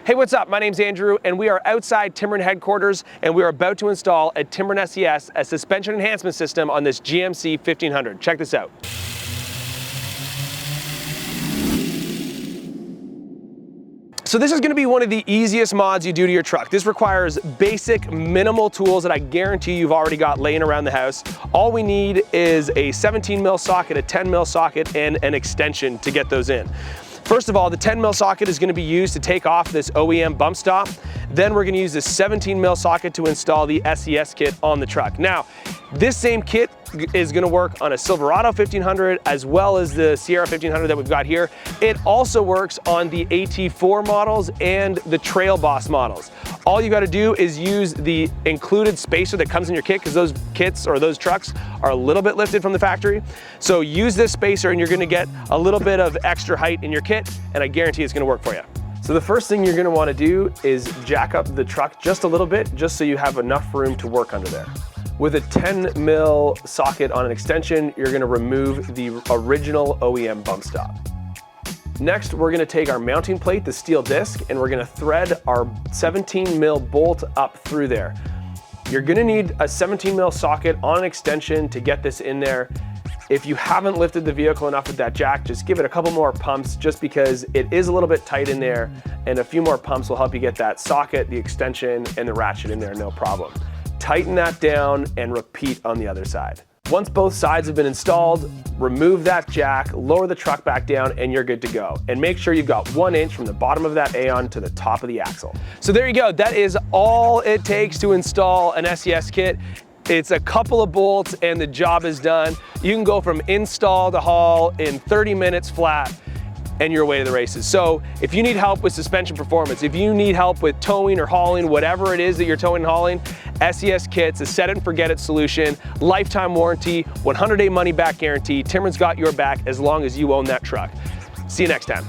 Hey, what's up? My name's Andrew, and we are outside Timbren headquarters, and we are about to install a Timbren SES, a suspension enhancement system on this GMC 1500. Check this out. So this is going to be one of the easiest mods you do to your truck. This requires basic, minimal tools that I guarantee you've already got laying around the house. All we need is a 17 mil socket, a 10 mil socket, and an extension to get those in. First of all, the 10 mil socket is going to be used to take off this OEM bump stop. Then we're going to use this 17 mil socket to install the SES kit on the truck. Now, this same kit is going to work on a Silverado 1500 as well as the Sierra 1500 that we've got here. It also works on the AT4 models and the Trail Boss models. All you got to do is use the included spacer that comes in your kit, because those kits or those trucks are a little bit lifted from the factory. So use this spacer and you're going to get a little bit of extra height in your kit, and I guarantee it's going to work for you. So the first thing you're going to want to do is jack up the truck just a little bit, just so you have enough room to work under there. With a 10 mil socket on an extension, you're going to remove the original OEM bump stop. Next, we're going to take our mounting plate, the steel disc, and we're going to thread our 17 mil bolt up through there. You're going to need a 17 mil socket on an extension to get this in there. If you haven't lifted the vehicle enough with that jack, just give it a couple more pumps, just because it is a little bit tight in there, and a few more pumps will help you get that socket, the extension, and the ratchet in there, no problem. Tighten that down and repeat on the other side. Once both sides have been installed, remove that jack, lower the truck back down, and you're good to go. And make sure you've got 1 inch from the bottom of that Aeon to the top of the axle. So there you go. That is all it takes to install an SES kit. It's a couple of bolts and the job is done. You can go from install to haul in 30 minutes flat, and you're away to the races. So if you need help with suspension performance, if you need help with towing or hauling, whatever it is that you're towing and hauling, SES Kit's a set it and forget it solution, lifetime warranty, 100-day money back guarantee. Timbren's got your back as long as you own that truck. See you next time.